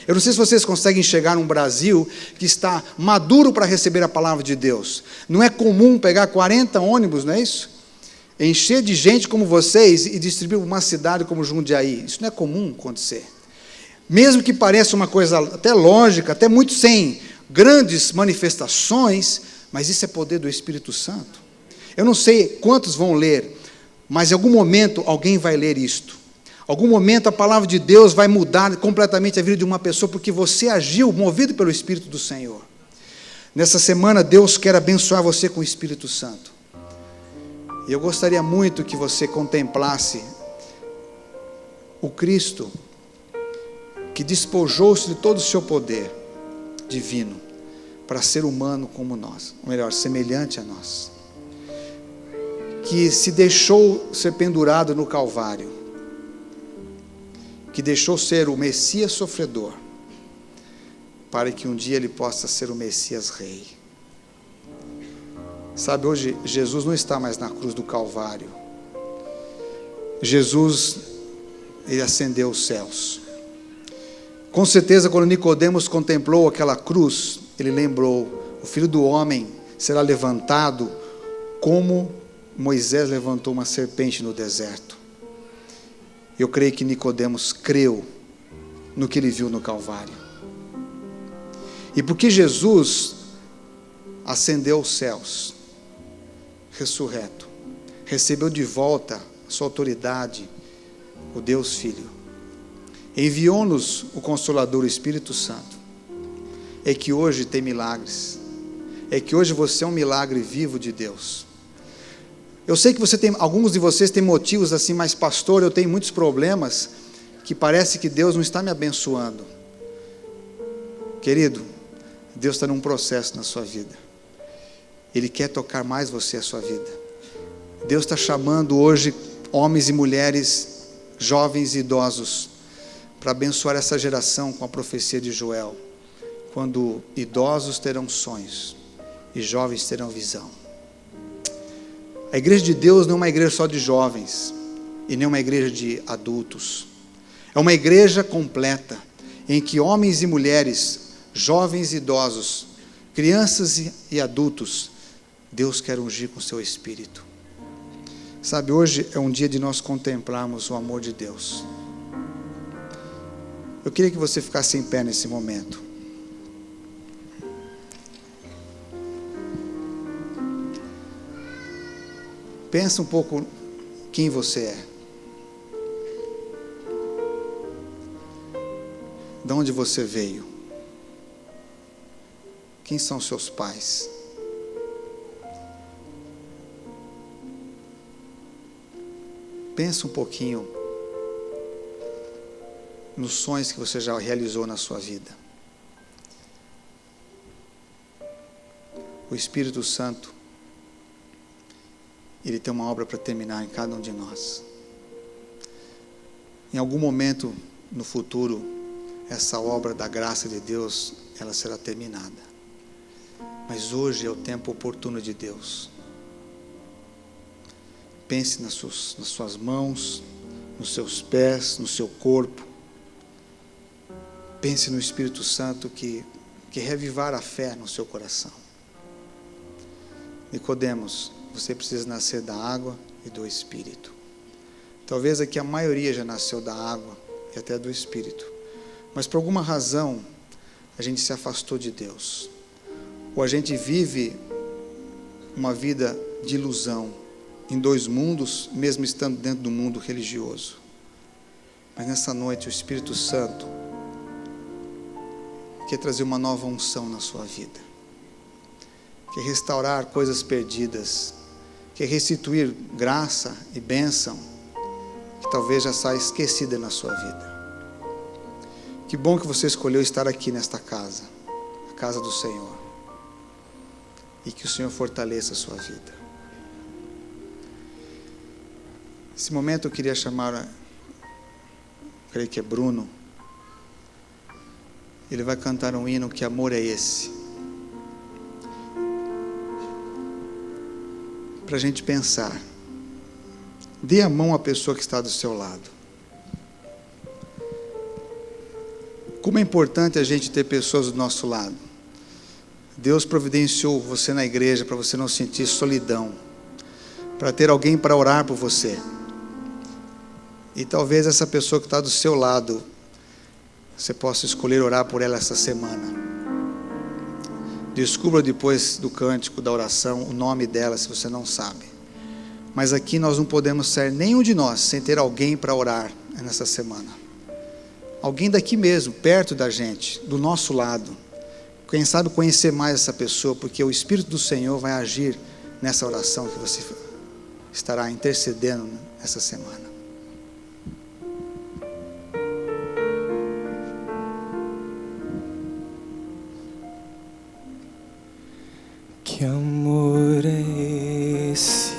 A: Eu não sei se vocês conseguem enxergar um Brasil que está maduro para receber a palavra de Deus. Não é comum pegar 40 ônibus, não é isso? Encher de gente como vocês e distribuir uma cidade como Jundiaí. Isso não é comum acontecer. Mesmo que pareça uma coisa até lógica, até muito sem grandes manifestações, mas isso é poder do Espírito Santo. Eu não sei quantos vão ler, mas em algum momento alguém vai ler isto. Em algum momento a palavra de Deus vai mudar completamente a vida de uma pessoa, porque você agiu movido pelo Espírito do Senhor. Nessa semana Deus quer abençoar você com o Espírito Santo. E eu gostaria muito que você contemplasse o Cristo que despojou-se de todo o seu poder divino para ser humano como nós, ou melhor, semelhante a nós, que se deixou ser pendurado no Calvário, que deixou ser o Messias sofredor, para que um dia ele possa ser o Messias Rei. Sabe, hoje Jesus não está mais na cruz do Calvário. Jesus, ele ascendeu os céus. Com certeza, quando Nicodemos contemplou aquela cruz, ele lembrou: o Filho do Homem será levantado como Moisés levantou uma serpente no deserto. Eu creio que Nicodemos creu no que ele viu no Calvário. E porque Jesus ascendeu aos céus, ressurreto, recebeu de volta a sua autoridade, o Deus Filho, enviou-nos o Consolador, o Espírito Santo, é que hoje tem milagres, é que hoje você é um milagre vivo de Deus. Eu sei que alguns de vocês têm motivos assim, mas pastor, eu tenho muitos problemas, que parece que Deus não está me abençoando. Querido, Deus está num processo na sua vida. Ele quer tocar mais você, a sua vida. Deus está chamando hoje homens e mulheres, jovens e idosos, para abençoar essa geração com a profecia de Joel, quando idosos terão sonhos e jovens terão visão. A igreja de Deus não é uma igreja só de jovens, e nem uma igreja de adultos. É uma igreja completa, em que homens e mulheres, jovens e idosos, crianças e adultos, Deus quer ungir com o seu Espírito. Sabe, hoje é um dia de nós contemplarmos o amor de Deus. Eu queria que você ficasse em pé nesse momento. Pensa um pouco quem você é. De onde você veio? Quem são seus pais? Pensa um pouquinho nos sonhos que você já realizou na sua vida. O Espírito Santo, ele tem uma obra para terminar em cada um de nós. Em algum momento no futuro, essa obra da graça de Deus, ela será terminada. Mas hoje é o tempo oportuno de Deus. Pense nas suas mãos, nos seus pés, no seu corpo. pense no Espírito Santo que reavivar a fé no seu coração. Nicodemos, você precisa nascer da água e do Espírito. Talvez aqui a maioria já nasceu da água e até do Espírito, mas por alguma razão a gente se afastou de Deus, ou a gente vive uma vida de ilusão em dois mundos, mesmo estando dentro do mundo religioso. Mas nessa noite o Espírito Santo quer trazer uma nova unção na sua vida, quer restaurar coisas perdidas, quer restituir graça e bênção que talvez já saia esquecida na sua vida. Que bom que você escolheu estar aqui nesta casa, a casa do Senhor, e que o Senhor fortaleça a sua vida. Nesse momento eu queria chamar, creio que é Bruno. Ele vai cantar um hino, Que Amor é Esse? Para a gente pensar. Dê a mão à pessoa que está do seu lado. Como é importante a gente ter pessoas do nosso lado. Deus providenciou você na igreja para você não sentir solidão, para ter alguém para orar por você. E talvez essa pessoa que está do seu lado, você possa escolher orar por ela essa semana. Descubra depois do cântico, da oração, o nome dela, se você não sabe. Mas aqui nós não podemos ser nenhum de nós sem ter alguém para orar nessa semana. Alguém daqui mesmo, perto da gente, do nosso lado. Quem sabe conhecer mais essa pessoa, porque o Espírito do Senhor vai agir nessa oração que você estará intercedendo essa semana.
B: Que amor é esse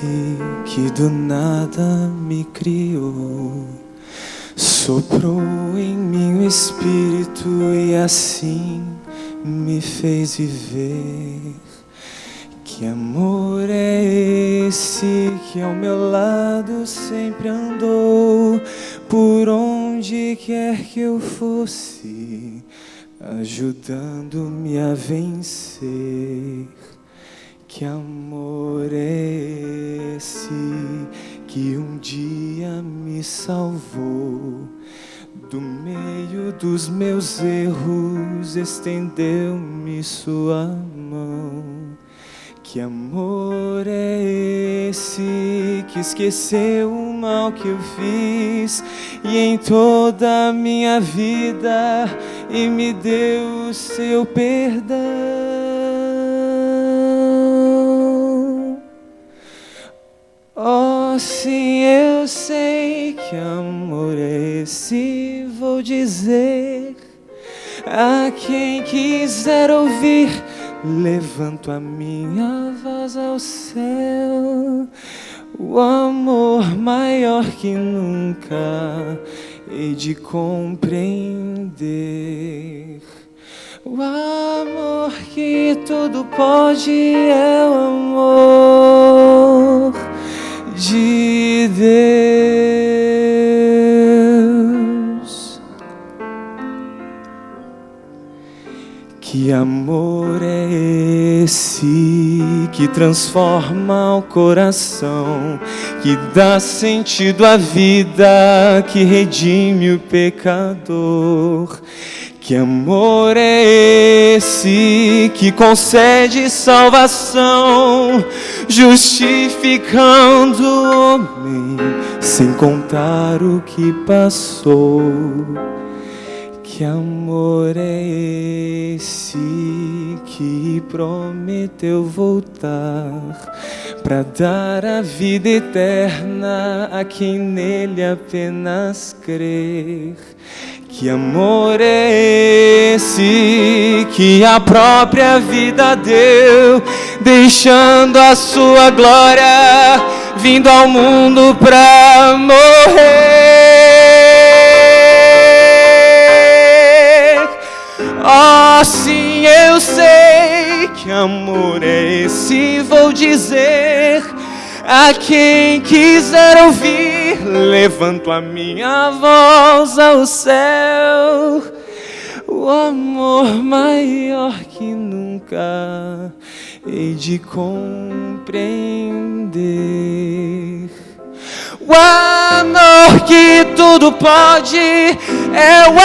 B: que do nada me criou, soprou em mim o Espírito e assim me fez viver? Que amor é esse que ao meu lado sempre andou, por onde quer que eu fosse, ajudando-me a vencer? Que amor é esse que um dia me salvou, do meio dos meus erros estendeu-me sua mão? Que amor é esse que esqueceu o mal que eu fiz e em toda a minha vida e me deu o seu perdão? Oh, sim, eu sei que amor é esse, vou dizer a quem quiser ouvir. Levanto a minha voz ao céu, o amor maior que nunca hei de compreender. O amor que tudo pode é o amor de Deus. Que amor é esse que transforma o coração, que dá sentido à vida, que redime o pecador? Que amor é esse que concede salvação, justificando o homem sem contar o que passou? Que amor é esse que prometeu voltar para dar a vida eterna a quem nele apenas crer? Que amor é esse que a própria vida deu, deixando a sua glória, vindo ao mundo pra morrer? Oh, sim, eu sei que amor é esse, vou dizer a quem quiser ouvir. Levanto a minha voz ao céu, o o amor maior que nunca hei de compreender. O amor que tudo pode, é o